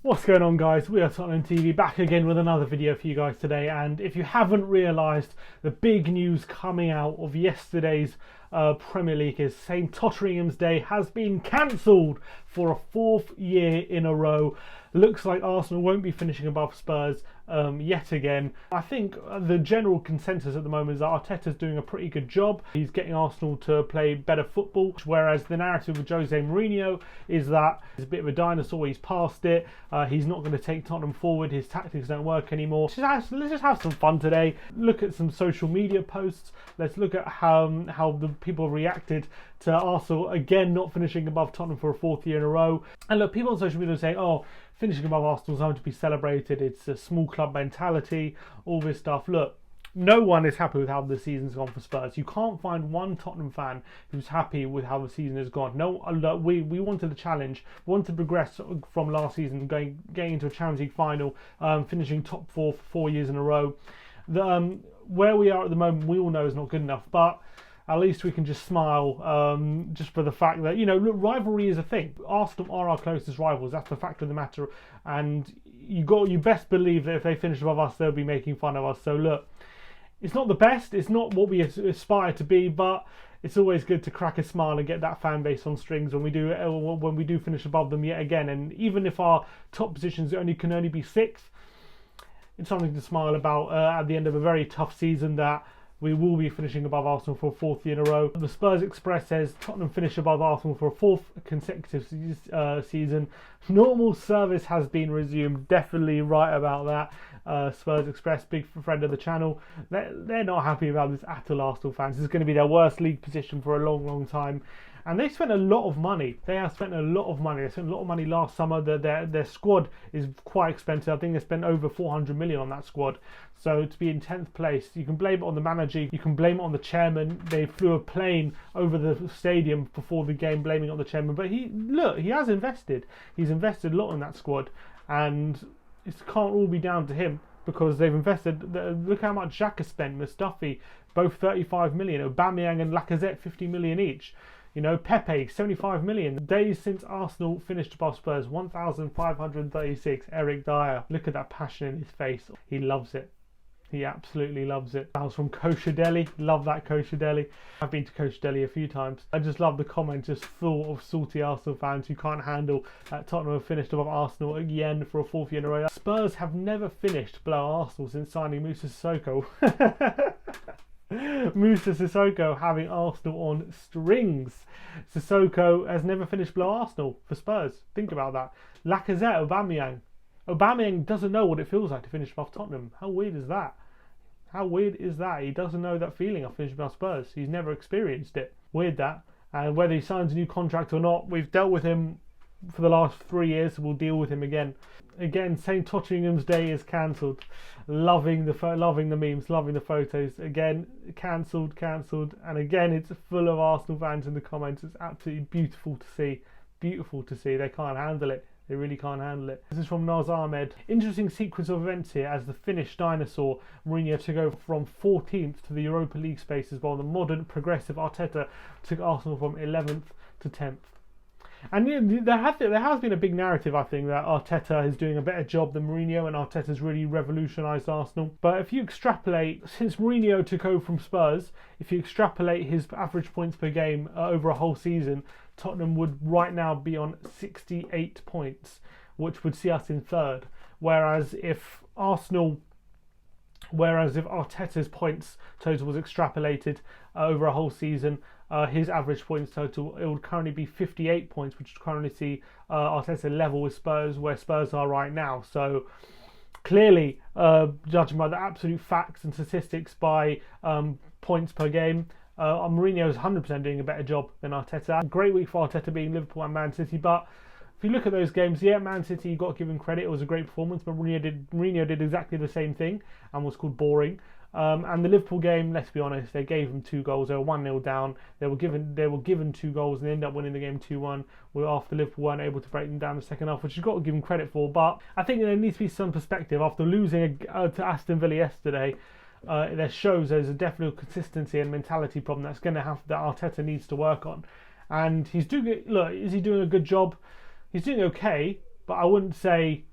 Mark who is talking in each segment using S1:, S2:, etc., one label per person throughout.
S1: What's going on, guys? We are Tottenham TV back again with another video for you guys today. And if you haven't realised, the big news coming out of yesterday's Premier League is saying Totteringham's Day has been cancelled for a fourth year in a row. Looks like Arsenal won't be finishing above Spurs yet again. I think the general consensus at the moment is that Arteta's doing a pretty good job. He's getting Arsenal to play better football, whereas the narrative with Jose Mourinho is that he's a bit of a dinosaur, he's past it, he's not going to take Tottenham forward, his tactics don't work anymore. Let's just have some fun today. Look at some social media posts. Let's look at how the people reacted to Arsenal again not finishing above Tottenham for a fourth year in a row. And look, people on social media are saying, oh, finishing above Arsenal is something to be celebrated, it's a small club mentality, all this stuff. Look, no one is happy with how the season's gone for Spurs. You can't find one Tottenham fan who's happy with how the season has gone. No, look, we wanted a challenge, we wanted to progress from last season, getting into a Champions League final, finishing top four for 4 years in a row. Where we are at the moment, we all know is not good enough, but at least we can just smile just for the fact that, you know, look, rivalry is a thing. Arsenal are our closest rivals. That's the fact of the matter. And you best believe that if they finish above us, they'll be making fun of us. So look, it's not the best. It's not what we aspire to be, but it's always good to crack a smile and get that fan base on strings when we do finish above them yet again. And even if our top positions can only be sixth, it's something to smile about at the end of a very tough season that we will be finishing above Arsenal for a fourth year in a row. The Spurs Express says Tottenham finish above Arsenal for a fourth consecutive season. Normal service has been resumed. Definitely right about that. Spurs Express, big friend of the channel. They're not happy about this at all, Arsenal fans. This is going to be their worst league position for a long, long time. And they spent a lot of money. They have spent a lot of money. They spent a lot of money last summer. Their squad is quite expensive. I think they spent over 400 million on that squad. So to be in 10th place, you can blame it on the manager. You can blame it on the chairman. They flew a plane over the stadium before the game, blaming it on the chairman. But he has invested. He's invested a lot in that squad. And it can't all be down to him because they've invested. Look how much Xhaka spent. Mustafi, both 35 million. Aubameyang and Lacazette, 50 million each. You know, Pepe, 75 million. Days since Arsenal finished above Spurs, 1,536. Eric Dyer, look at that passion in his face. He loves it. He absolutely loves it. That was from Kosher Deli. Love that Kosher Deli. I've been to Kosher Deli a few times. I just love the comments, just full of salty Arsenal fans who can't handle that Tottenham have finished above Arsenal again for a fourth year in a row. Spurs have never finished below Arsenal since signing Moussa Sissoko. Moussa Sissoko having Arsenal on strings. Sissoko has never finished below Arsenal for Spurs. Think about that. Lacazette, Aubameyang. Aubameyang doesn't know what it feels like to finish above Tottenham. How weird is that? How weird is that? He doesn't know that feeling of finishing above Spurs. He's never experienced it. Weird that. And whether he signs a new contract or not, we've dealt with him for the last 3 years, so we'll deal with him again. Again, saying Totteringham's Day is cancelled. Loving the memes, loving the photos. Again, cancelled, and again, it's full of Arsenal fans in the comments. It's absolutely beautiful to see. Beautiful to see. They can't handle it. They really can't handle it. This is from Naz Ahmed. Interesting sequence of events here as the Finnish dinosaur Mourinho took over from 14th to the Europa League spaces, while the modern, progressive Arteta took Arsenal from 11th to 10th. And you know, there has been a big narrative, I think, that Arteta is doing a better job than Mourinho, and Arteta's really revolutionised Arsenal. But if you extrapolate, since Mourinho took over from Spurs, if you extrapolate his average points per game over a whole season, Tottenham would right now be on 68 points, which would see us in third. Whereas if Arteta's points total was extrapolated over a whole season, his average points total, it would currently be 58 points, which would currently see Arteta level with Spurs, where Spurs are right now. So clearly, judging by the absolute facts and statistics by points per game, Mourinho is 100% doing a better job than Arteta. Great week for Arteta being Liverpool and Man City, but if you look at those games, yeah, Man City, you got to give him credit. It was a great performance, but Mourinho did exactly the same thing and was called boring. And the Liverpool game, let's be honest, they gave them 2 goals. They were 1-0 down. They were given 2 goals and they ended up winning the game 2-1. After Liverpool weren't able to break them down the second half, which you've got to give them credit for. But I think there needs to be some perspective after losing to Aston Villa yesterday. There shows there's a definite consistency and mentality problem that Arteta needs to work on. And he's doing it. Look, is he doing a good job? He's doing okay, but I wouldn't say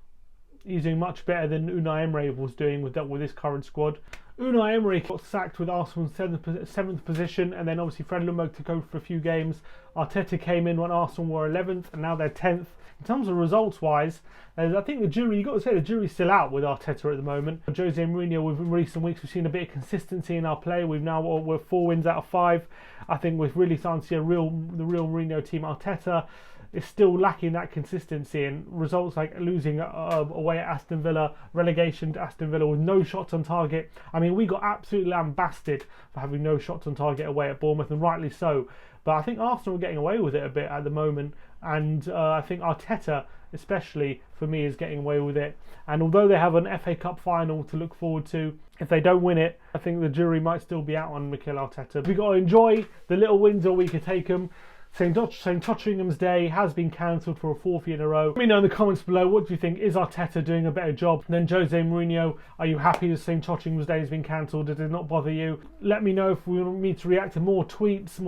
S1: He's doing much better than Unai Emery was doing with this current squad. Unai Emery got sacked with Arsenal's 7th position, and then obviously Fred Ljungberg took over for a few games. Arteta came in when Arsenal were 11th, and now they're 10th. In terms of results-wise, I think the jury, you've got to say the jury's still out with Arteta at the moment. Jose Mourinho, in recent weeks, we've seen a bit of consistency in our play. We're 4 wins out of 5. I think we're really starting to see the real Mourinho team. Arteta is still lacking that consistency, and results like losing away at Aston Villa, relegation to Aston Villa with no shots on target. I mean, we got absolutely lambasted for having no shots on target away at Bournemouth, and rightly so. But I think Arsenal are getting away with it a bit at the moment, and I think Arteta, especially for me, is getting away with it. And although they have an FA Cup final to look forward to, if they don't win it, I think the jury might still be out on Mikel Arteta. We've got to enjoy the little wins all we could take them. St Totteringham's Day has been cancelled for a 4th year in a row. Let me know in the comments below, what do you think? Is Arteta doing a better job than Jose Mourinho? Are you happy that St Totteringham's Day has been cancelled? Did it not bother you? Let me know if you want me to react to more tweets,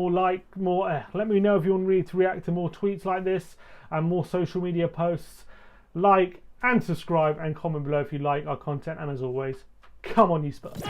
S1: let me know if you want me to react to more tweets like this and more social media posts. Like and subscribe and comment below if you like our content, and as always, come on you Spurs.